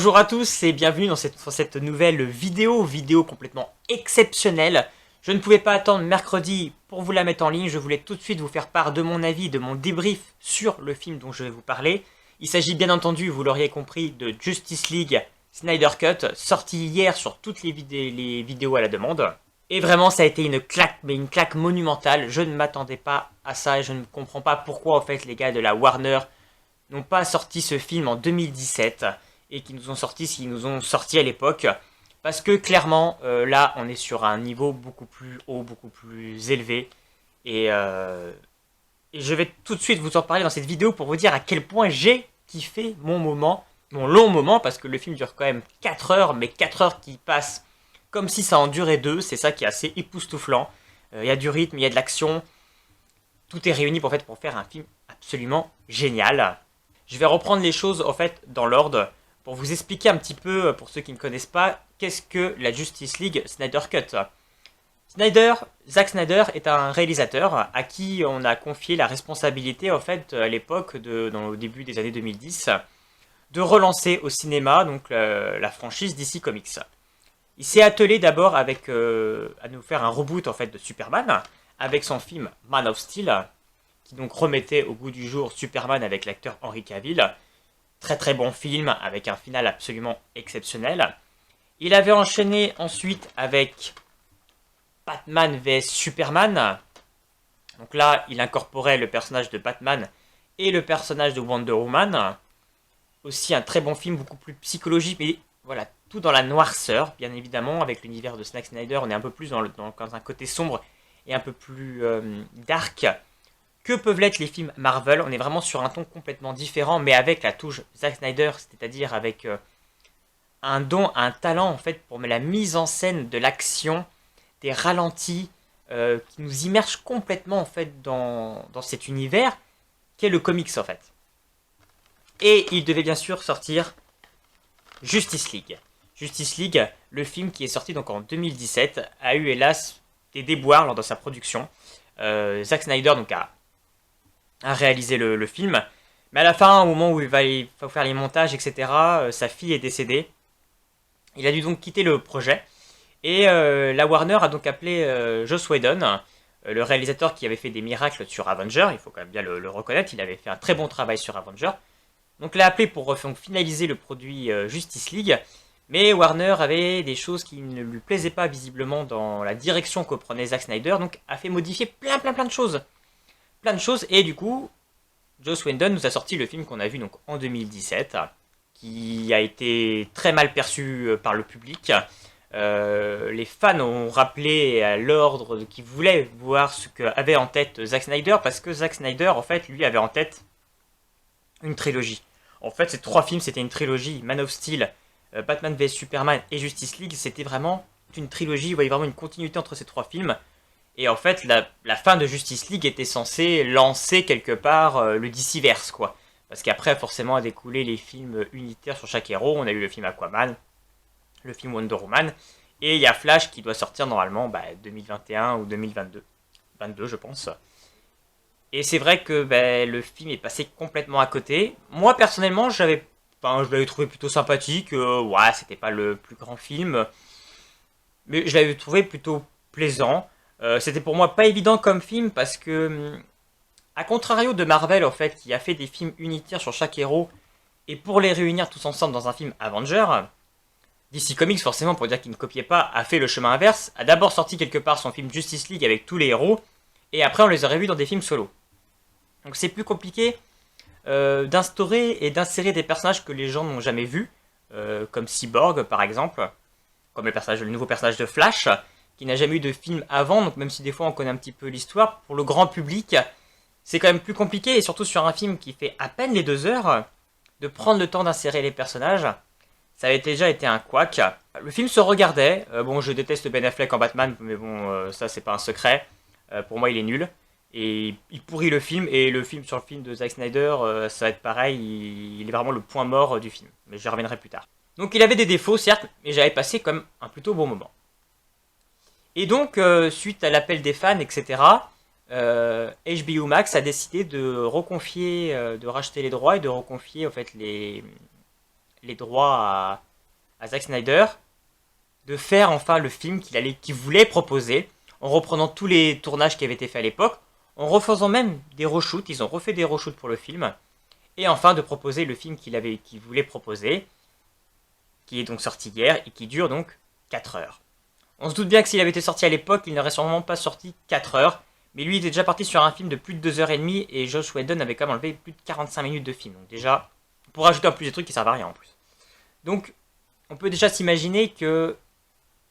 Bonjour à tous et bienvenue dans cette nouvelle vidéo complètement exceptionnelle. Je ne pouvais pas attendre mercredi pour vous la mettre en ligne, je voulais tout de suite vous faire part de mon avis, de mon débrief sur le film dont je vais vous parler. Il s'agit bien entendu, vous l'auriez compris, de Justice League Snyder Cut, sorti hier sur toutes les vidéos à la demande. Et vraiment ça a été une claque, mais une claque monumentale, je ne m'attendais pas à ça et je ne comprends pas pourquoi en fait les gars de la Warner n'ont pas sorti ce film en 2017 et qui nous ont sorti ce qu'ils nous ont sorti à l'époque. Parce que clairement, là, on est sur un niveau beaucoup plus haut, beaucoup plus élevé. Et je vais tout de suite vous en parler dans cette vidéo pour vous dire à quel point j'ai kiffé mon moment, mon long moment, parce que le film dure quand même 4 heures, mais 4 heures qui passent comme si ça en durait 2, c'est ça qui est assez époustouflant. Il y a du rythme, il y a de l'action, tout est réuni pour faire un film absolument génial. Je vais reprendre les choses en fait dans l'ordre pour vous expliquer un petit peu, pour ceux qui ne connaissent pas, qu'est-ce que la Justice League Snyder Cut. Zack Snyder est un réalisateur à qui on a confié la responsabilité en fait à l'époque, au début des années 2010, de relancer au cinéma donc la franchise DC Comics. Il s'est attelé d'abord à nous faire un reboot en fait de Superman avec son film Man of Steel, qui donc remettait au goût du jour Superman avec l'acteur Henry Cavill. Très très bon film, avec un final absolument exceptionnel. Il avait enchaîné ensuite avec Batman vs Superman. Donc là, il incorporait le personnage de Batman et le personnage de Wonder Woman. Aussi un très bon film, beaucoup plus psychologique, mais voilà, tout dans la noirceur, bien évidemment. Avec l'univers de Zack Snyder, on est un peu plus dans un côté sombre et un peu plus dark. Que peuvent l'être les films Marvel? On est vraiment sur un ton complètement différent, mais avec la touche Zack Snyder, c'est-à-dire avec un don, un talent en fait pour la mise en scène de l'action, des ralentis, qui nous immergent complètement en fait dans cet univers qu'est le comics en fait. Et il devait bien sûr sortir Justice League. Justice League, le film qui est sorti donc en 2017, a eu hélas des déboires lors de sa production. Zack Snyder donc a réalisé le film, mais à la fin, au moment où il faut faire les montages, etc., sa fille est décédée. Il a dû donc quitter le projet, et la Warner a donc appelé Joss Whedon, le réalisateur qui avait fait des miracles sur Avenger, il faut quand même bien le reconnaître, il avait fait un très bon travail sur Avenger. Donc l'a appelé pour finaliser le produit Justice League, mais Warner avait des choses qui ne lui plaisaient pas visiblement dans la direction que prenait Zack Snyder, donc a fait modifier plein de choses. Et du coup, Joss Whedon nous a sorti le film qu'on a vu donc en 2017, qui a été très mal perçu par le public. Les fans ont rappelé à l'ordre qu'ils voulaient voir ce qu'avait en tête Zack Snyder, parce que Zack Snyder, en fait, lui avait en tête une trilogie. En fait, ces 3 films, c'était une trilogie. Man of Steel, Batman vs Superman et Justice League, c'était vraiment une trilogie. Vous voyez vraiment une continuité entre ces 3 films. Et en fait, la fin de Justice League était censée lancer quelque part le DCverse, quoi. Parce qu'après, forcément, a découlé les films unitaires sur chaque héros. On a eu le film Aquaman, le film Wonder Woman, et il y a Flash qui doit sortir normalement 2021 ou 2022. 22, je pense. Et c'est vrai que le film est passé complètement à côté. Moi, personnellement, je l'avais trouvé plutôt sympathique. Ouais, c'était pas le plus grand film, mais je l'avais trouvé plutôt plaisant. C'était pour moi pas évident comme film parce que, à contrario de Marvel en fait, qui a fait des films unitaires sur chaque héros, et pour les réunir tous ensemble dans un film Avenger, DC Comics forcément pour dire qu'il ne copiait pas, a fait le chemin inverse, a d'abord sorti quelque part son film Justice League avec tous les héros, et après on les aurait vus dans des films solo. Donc c'est plus compliqué d'instaurer et d'insérer des personnages que les gens n'ont jamais vus, comme Cyborg par exemple, comme le nouveau personnage de Flash, qui n'a jamais eu de film avant, donc même si des fois on connaît un petit peu l'histoire, pour le grand public, c'est quand même plus compliqué, et surtout sur un film qui fait à peine les 2 heures, de prendre le temps d'insérer les personnages, ça avait déjà été un couac. Le film se regardait, bon je déteste Ben Affleck en Batman, mais bon ça c'est pas un secret, pour moi il est nul, et il pourrit le film, et le film sur le film de Zack Snyder, ça va être pareil, il est vraiment le point mort du film, mais j'y reviendrai plus tard. Donc il avait des défauts certes, mais j'avais passé comme un plutôt bon moment. Et donc, suite à l'appel des fans, etc., HBO Max a décidé de reconfier, de racheter les droits et de reconfier en fait les droits à Zack Snyder de faire enfin le film qu'il voulait proposer, en reprenant tous les tournages qui avaient été faits à l'époque, en refaisant même des reshoots, ils ont refait des reshoots pour le film, et enfin de proposer le film qu'il voulait proposer, qui est donc sorti hier, et qui dure donc 4 heures. On se doute bien que s'il avait été sorti à l'époque, il n'aurait sûrement pas sorti 4 heures, mais lui il était déjà parti sur un film de plus de 2h30, et Joss Whedon avait quand même enlevé plus de 45 minutes de film, donc déjà, pour rajouter en plus des trucs qui servent à rien en plus. Donc, on peut déjà s'imaginer que,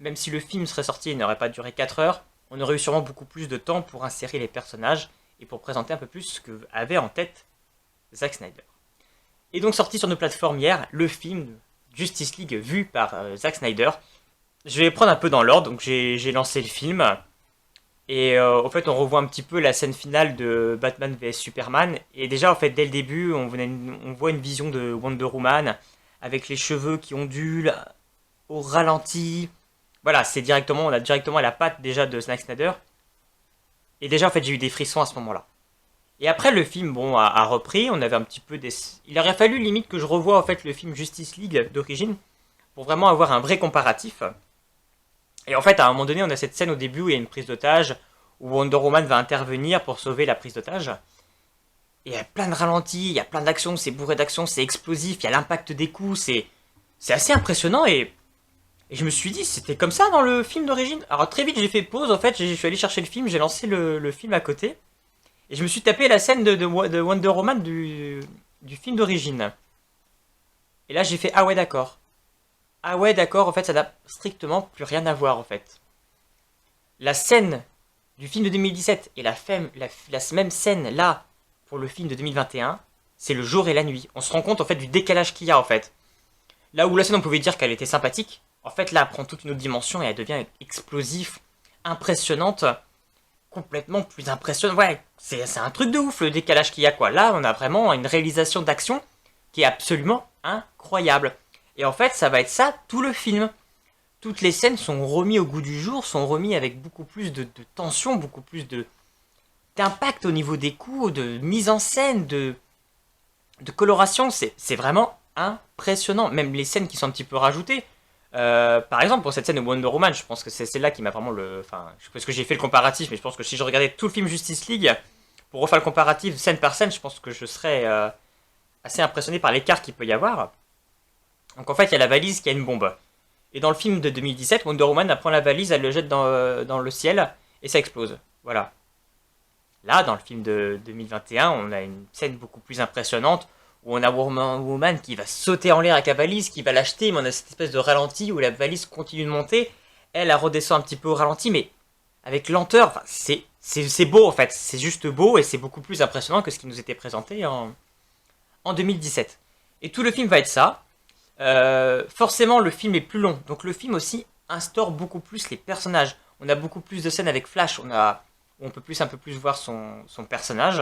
même si le film serait sorti et n'aurait pas duré 4 heures, on aurait eu sûrement beaucoup plus de temps pour insérer les personnages et pour présenter un peu plus ce que avait en tête Zack Snyder. Et donc sorti sur nos plateformes hier, le film Justice League vu par Zack Snyder. Je vais prendre un peu dans l'ordre, donc j'ai lancé le film. Et en fait, on revoit un petit peu la scène finale de Batman vs Superman. Et déjà, en fait, dès le début, on voit une vision de Wonder Woman avec les cheveux qui ondulent au ralenti. Voilà, on a directement la patte déjà de Zack Snyder. Et déjà, en fait, j'ai eu des frissons à ce moment-là. Et après, le film, bon, a repris. On avait un petit peu des... Il aurait fallu limite que je revoie en fait le film Justice League d'origine pour vraiment avoir un vrai comparatif. Et en fait, à un moment donné, on a cette scène au début où il y a une prise d'otage, où Wonder Woman va intervenir pour sauver la prise d'otage. Et il y a plein de ralentis, il y a plein d'actions, c'est bourré d'actions, c'est explosif, il y a l'impact des coups, c'est assez impressionnant et je me suis dit, c'était comme ça dans le film d'origine. Alors très vite, j'ai fait pause, en fait, je suis allé chercher le film, j'ai lancé le film à côté. Et je me suis tapé la scène de Wonder Woman du film d'origine. Et là, j'ai fait, ah ouais, d'accord. Ah ouais, d'accord, en fait, ça n'a strictement plus rien à voir, en fait. La scène du film de 2017 et la même scène, là, pour le film de 2021, c'est le jour et la nuit. On se rend compte, en fait, du décalage qu'il y a, en fait. Là où la scène, on pouvait dire qu'elle était sympathique, en fait, là, elle prend toute une autre dimension et elle devient explosive, impressionnante, complètement plus impressionnante. Ouais, c'est un truc de ouf, le décalage qu'il y a, quoi. Là, on a vraiment une réalisation d'action qui est absolument incroyable. Et en fait, ça va être ça, tout le film. Toutes les scènes sont remises au goût du jour, sont remises avec beaucoup plus de tension, beaucoup plus d'impact au niveau des coups, de mise en scène, de coloration. C'est vraiment impressionnant. Même les scènes qui sont un petit peu rajoutées. Par exemple, pour cette scène de Wonder Woman, je pense que c'est celle-là qui m'a vraiment Enfin, parce que j'ai fait le comparatif, mais je pense que si je regardais tout le film Justice League, pour refaire le comparatif scène par scène, je pense que je serais assez impressionné par l'écart qu'il peut y avoir. Donc en fait, il y a la valise qui a une bombe. Et dans le film de 2017, Wonder Woman elle prend la valise, elle le jette dans le ciel, et ça explose. Voilà. Là, dans le film de 2021, on a une scène beaucoup plus impressionnante, où on a Wonder Woman qui va sauter en l'air avec la valise, qui va l'acheter, mais on a cette espèce de ralenti où la valise continue de monter, elle redescend un petit peu au ralenti, mais avec lenteur. Enfin, c'est beau en fait, c'est juste beau, et c'est beaucoup plus impressionnant que ce qui nous était présenté en 2017. Et tout le film va être ça. Forcément, le film est plus long, donc le film aussi instaure beaucoup plus les personnages. On a beaucoup plus de scènes avec Flash, on peut un peu plus voir son personnage.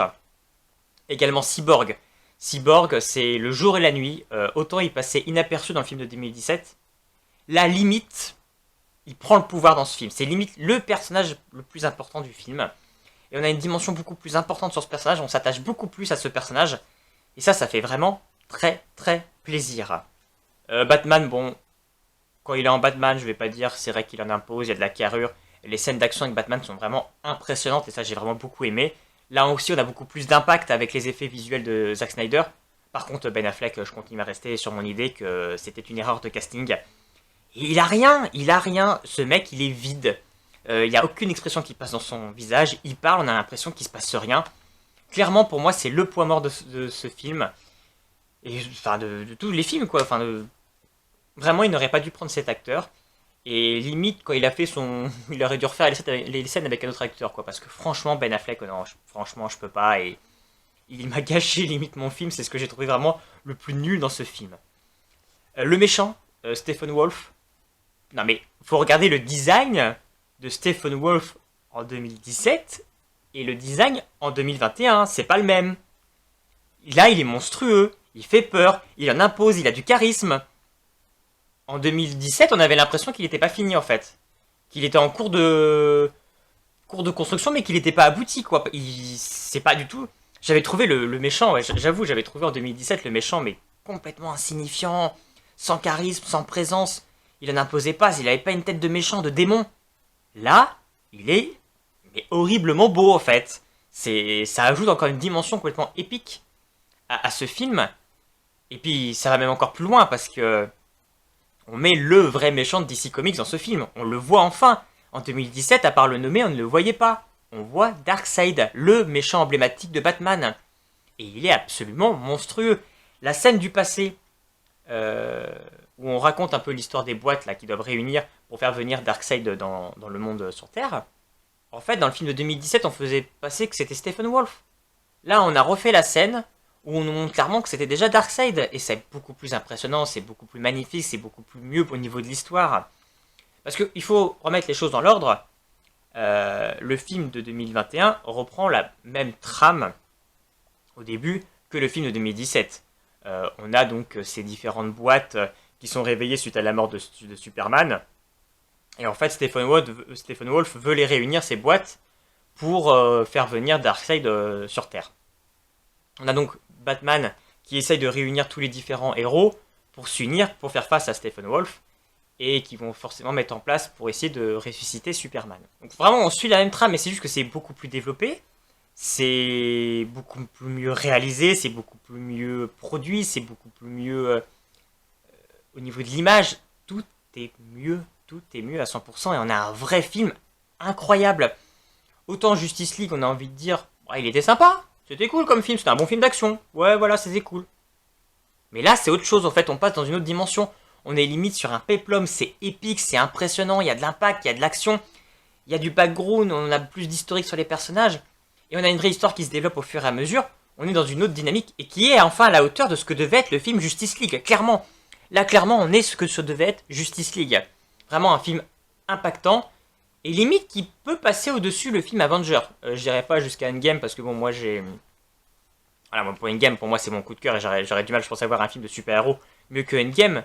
Également Cyborg. Cyborg, c'est le jour et la nuit. Autant il passait inaperçu dans le film de 2017. Là, limite, il prend le pouvoir dans ce film. C'est limite le personnage le plus important du film. Et on a une dimension beaucoup plus importante sur ce personnage. On s'attache beaucoup plus à ce personnage. Et ça fait vraiment très très plaisir. Batman, bon, quand il est en Batman, je vais pas dire, c'est vrai qu'il en impose, il y a de la carrure. Les scènes d'action avec Batman sont vraiment impressionnantes et ça j'ai vraiment beaucoup aimé. Là aussi on a beaucoup plus d'impact avec les effets visuels de Zack Snyder. Par contre Ben Affleck, je continue à rester sur mon idée que c'était une erreur de casting. Et il a rien, ce mec il est vide. Il n'y a aucune expression qui passe dans son visage, il parle, on a l'impression qu'il se passe rien. Clairement pour moi c'est le point mort de ce film. Et enfin de tous les films quoi, vraiment il n'aurait pas dû prendre cet acteur. Et limite, quand il a fait il aurait dû refaire les scènes avec un autre acteur, quoi. Parce que franchement, Ben Affleck, non, franchement, je peux pas. Et il m'a gâché limite mon film. C'est ce que j'ai trouvé vraiment le plus nul dans ce film. Le méchant, Stephen Wolf. Non mais, faut regarder le design de Stephen Wolf en 2017 et le design en 2021. C'est pas le même. Là, il est monstrueux. Il fait peur. Il en impose. Il a du charisme. En 2017, on avait l'impression qu'il n'était pas fini en fait. Qu'il était en cours de construction, mais qu'il n'était pas abouti quoi. C'est pas du tout. J'avais trouvé le méchant, ouais, j'avoue, j'avais trouvé en 2017 le méchant, mais complètement insignifiant. sans charisme, sans présence. Il en imposait pas, il avait pas une tête de méchant, de démon. Là, il est mais horriblement beau en fait. Ça ajoute encore une dimension complètement épique à ce film. Et puis ça va même encore plus loin parce que on met le vrai méchant de DC Comics dans ce film. On le voit enfin. En 2017, à part le nommer, on ne le voyait pas. On voit Darkseid, le méchant emblématique de Batman. Et il est absolument monstrueux. La scène du passé, où on raconte un peu l'histoire des boîtes là, qui doivent réunir pour faire venir Darkseid dans le monde sur Terre. En fait, dans le film de 2017, on faisait passer que c'était Stephen Wolf. Là, on a refait la scène où on nous montre clairement que c'était déjà Darkseid. Et c'est beaucoup plus impressionnant, c'est beaucoup plus magnifique, c'est beaucoup plus mieux au niveau de l'histoire. Parce qu'il faut remettre les choses dans l'ordre. Le film de 2021 reprend la même trame au début que le film de 2017. On a donc ces différentes boîtes qui sont réveillées suite à la mort de Superman. Et en fait, Stephen Wolf veut les réunir, ces boîtes, pour faire venir Darkseid sur Terre. On a donc Batman qui essaye de réunir tous les différents héros pour s'unir, pour faire face à Stephen Wolf, et qui vont forcément mettre en place pour essayer de ressusciter Superman. Donc vraiment, on suit la même trame, mais c'est juste que c'est beaucoup plus développé, c'est beaucoup plus mieux réalisé, c'est beaucoup plus mieux produit, c'est beaucoup plus mieux au niveau de l'image, tout est mieux à 100%, et on a un vrai film incroyable. Autant Justice League, on a envie de dire, ouais, il était sympa, c'était cool comme film, c'était un bon film d'action, ouais voilà, c'était cool. Mais là, c'est autre chose, en fait, on passe dans une autre dimension. On est limite sur un péplum, c'est épique, c'est impressionnant, il y a de l'impact, il y a de l'action, il y a du background, on a plus d'historique sur les personnages, et on a une vraie histoire qui se développe au fur et à mesure. On est dans une autre dynamique, et qui est enfin à la hauteur de ce que devait être le film Justice League, clairement. Là, clairement, on est ce que ce devait être Justice League. Vraiment un film impactant, et limite qui peut passer au-dessus le film Avenger. Je dirais pas jusqu'à Endgame, parce que bon, moi j'ai... Voilà, pour Endgame, pour moi c'est mon coup de cœur, et j'aurais du mal, je pense, à voir un film de super-héros mieux que Endgame.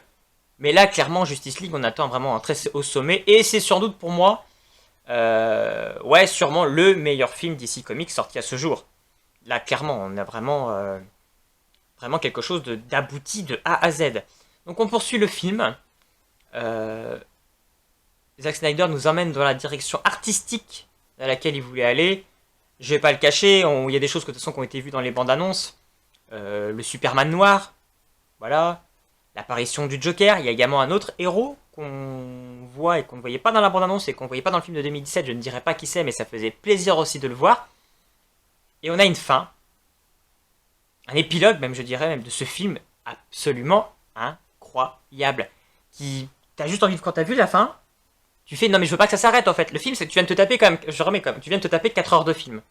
Mais là, clairement, Justice League, on attend vraiment un très haut sommet. Et c'est sans doute pour moi, ouais, sûrement le meilleur film DC Comics sorti à ce jour. Là, clairement, on a vraiment quelque chose d'abouti de A à Z. Donc on poursuit le film. Zack Snyder nous emmène dans la direction artistique à laquelle il voulait aller. Je vais pas le cacher, il y a des choses de toute façon qui ont été vues dans les bandes annonces. Le Superman noir, voilà. L'apparition du Joker, il y a également un autre héros qu'on voit et qu'on ne voyait pas dans la bande-annonce et qu'on ne voyait pas dans le film de 2017, je ne dirais pas qui c'est, mais ça faisait plaisir aussi de le voir. Et on a une fin, un épilogue même, je dirais, même de ce film absolument incroyable. T'as juste envie, quand t'as vu la fin, tu fais, non mais je veux pas que ça s'arrête en fait. Le film, c'est que tu viens de te taper quand même, je remets quand même, tu viens de te taper 4 heures de film.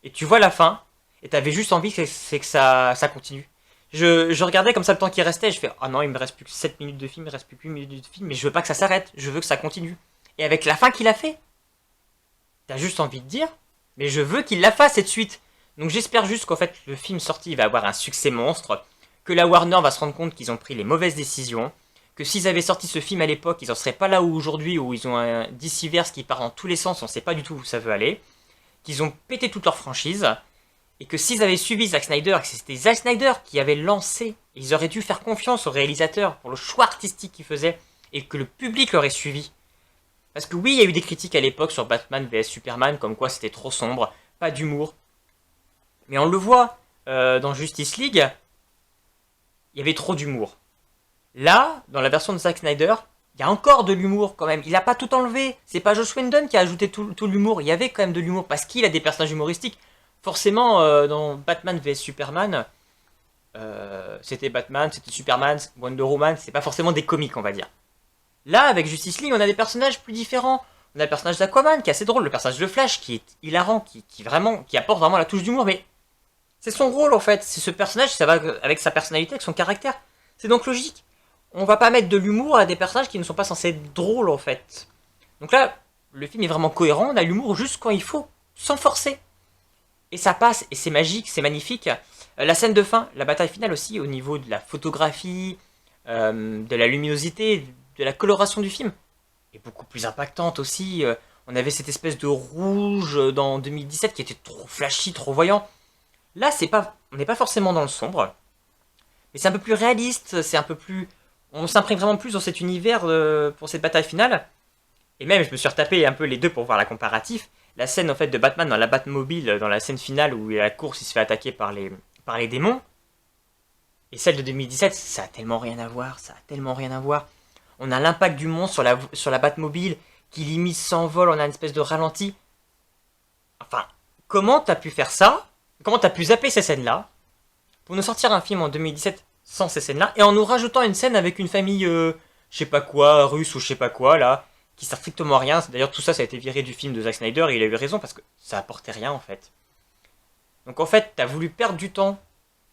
Et tu vois la fin, et t'avais juste envie que ça continue. Je regardais comme ça le temps qui restait, je fais ah non, il me reste plus que 7 minutes de film, il me reste plus que 8 minutes de film, mais je veux pas que ça s'arrête, je veux que ça continue. Et avec la fin qu'il a fait, t'as juste envie de dire, mais je veux qu'il la fasse cette suite. Donc j'espère juste qu'en fait le film sorti va avoir un succès monstre, que la Warner va se rendre compte qu'ils ont pris les mauvaises décisions, que s'ils avaient sorti ce film à l'époque, ils en seraient pas là où aujourd'hui, où ils ont un DCverse qui part dans tous les sens, on sait pas du tout où ça veut aller, qu'ils ont pété toute leur franchise, et que s'ils avaient suivi Zack Snyder, et que c'était Zack Snyder qui avait lancé, ils auraient dû faire confiance au réalisateur pour le choix artistique qu'il faisait, et que le public l'aurait suivi. Parce que oui, il y a eu des critiques à l'époque sur Batman vs Superman, comme quoi c'était trop sombre, pas d'humour. Mais on le voit, dans Justice League, il y avait trop d'humour. Là, dans la version de Zack Snyder, il y a encore de l'humour quand même. Il n'a pas tout enlevé. C'est pas Joss Whedon qui a ajouté tout l'humour. Il y avait quand même de l'humour parce qu'il a des personnages humoristiques. Forcément, dans Batman vs Superman, c'était Batman, c'était Superman, Wonder Woman, c'est pas forcément des comiques, on va dire. Là, avec Justice League, on a des personnages plus différents. On a le personnage d'Aquaman qui est assez drôle, le personnage de Flash qui est hilarant, qui apporte vraiment la touche d'humour, mais c'est son rôle en fait. C'est ce personnage, ça va avec sa personnalité, avec son caractère. C'est donc logique. On va pas mettre de l'humour à des personnages qui ne sont pas censés être drôles en fait. Donc là, le film est vraiment cohérent, on a l'humour juste quand il faut, sans forcer. Et ça passe, et c'est magique, c'est magnifique. La scène de fin, la bataille finale aussi, au niveau de la photographie, de la luminosité, de la coloration du film, est beaucoup plus impactante aussi. On avait cette espèce de rouge dans 2017 qui était trop flashy, trop voyant. Là, on n'est pas forcément dans le sombre, mais c'est un peu plus réaliste, c'est un peu plus... On s'imprègne vraiment plus dans cet univers pour cette bataille finale. Et même, je me suis retapé un peu les deux pour voir la comparatif. La scène en fait de Batman dans la Batmobile, dans la scène finale où il y a la course, il se fait attaquer par les démons. Et celle de 2017, ça a tellement rien à voir, ça a tellement rien à voir. On a l'impact du monstre sur la Batmobile qui limite s'envole, on a une espèce de ralenti. Enfin, comment t'as pu faire ça? Comment t'as pu zapper ces scènes-là pour nous sortir un film en 2017 sans ces scènes-là et en nous rajoutant une scène avec une famille, je sais pas quoi, russe ou je sais pas quoi, là, qui sert strictement à rien. D'ailleurs, tout ça, ça a été viré du film de Zack Snyder et il a eu raison parce que ça apportait rien en fait. Donc en fait, t'as voulu perdre du temps.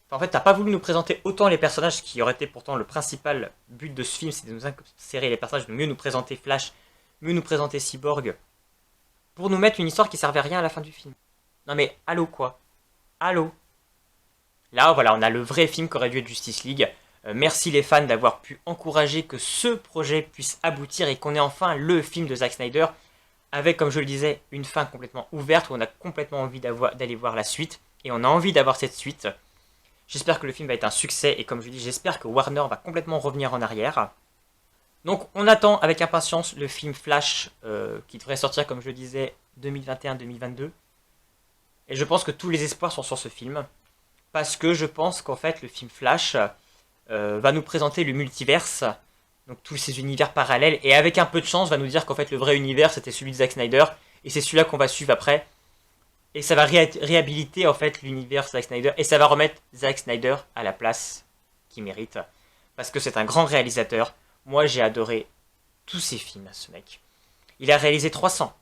Enfin, en fait, t'as pas voulu nous présenter autant les personnages qui auraient été pourtant le principal but de ce film, c'est de nous insérer les personnages, de mieux nous présenter Flash, mieux nous présenter Cyborg, pour nous mettre une histoire qui servait à rien à la fin du film. Non mais, allô quoi? Allô? Là, voilà, on a le vrai film qu'aurait dû être Justice League. Merci les fans d'avoir pu encourager que ce projet puisse aboutir et qu'on ait enfin le film de Zack Snyder, avec, comme je le disais, une fin complètement ouverte où on a complètement envie d'aller voir la suite, et on a envie d'avoir cette suite. J'espère que le film va être un succès, et comme je dis, j'espère que Warner va complètement revenir en arrière. Donc on attend avec impatience le film Flash, qui devrait sortir, comme je le disais, 2021-2022. Et je pense que tous les espoirs sont sur ce film, parce que je pense qu'en fait le film Flash va nous présenter le multiverse, donc tous ces univers parallèles, et avec un peu de chance va nous dire qu'en fait le vrai univers c'était celui de Zack Snyder, et c'est celui-là qu'on va suivre après, et ça va réhabiliter en fait l'univers Zack Snyder, et ça va remettre Zack Snyder à la place qu'il mérite, parce que c'est un grand réalisateur. Moi j'ai adoré tous ses films, ce mec. Il a réalisé 300,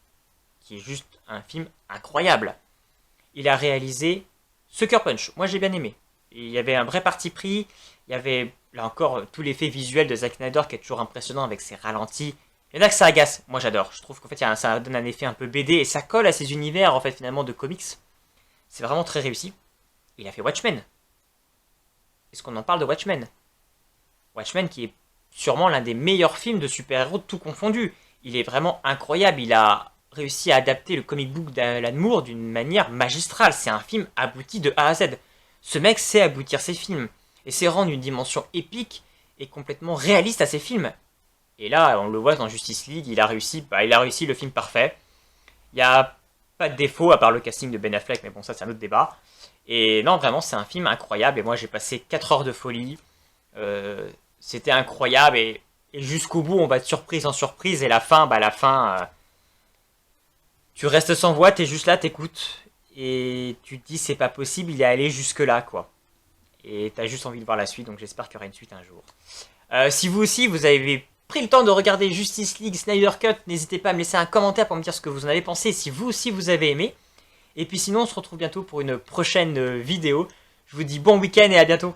qui est juste un film incroyable. Il a réalisé Sucker Punch, moi j'ai bien aimé. Il y avait un vrai parti pris, il y avait là encore tout l'effet visuel de Zack Snyder qui est toujours impressionnant avec ses ralentis. Il y en a que ça agace, moi j'adore. Je trouve qu'en fait ça donne un effet un peu BD et ça colle à ces univers en fait finalement de comics. C'est vraiment très réussi. Il a fait Watchmen. Est-ce qu'on en parle de Watchmen? Watchmen qui est sûrement l'un des meilleurs films de super-héros de tout confondu. Il est vraiment incroyable, il a réussi à adapter le comic book d'Alan Moore d'une manière magistrale. C'est un film abouti de A à Z. Ce mec sait aboutir ses films et sait rendre une dimension épique et complètement réaliste à ses films. Et là, on le voit dans Justice League, il a réussi le film parfait. Il n'y a pas de défaut à part le casting de Ben Affleck, mais bon, ça c'est un autre débat. Et non, vraiment, c'est un film incroyable et moi j'ai passé 4 heures de folie. C'était incroyable et jusqu'au bout, on va de surprise en surprise et la fin, tu restes sans voix, t'es juste là, t'écoutes et tu te dis c'est pas possible, il est allé jusque là quoi. Et t'as juste envie de voir la suite, donc j'espère qu'il y aura une suite un jour. Si vous aussi vous avez pris le temps de regarder Justice League Snyder Cut, n'hésitez pas à me laisser un commentaire pour me dire ce que vous en avez pensé, si vous aussi vous avez aimé. Et puis sinon on se retrouve bientôt pour une prochaine vidéo. Je vous dis bon week-end et à bientôt.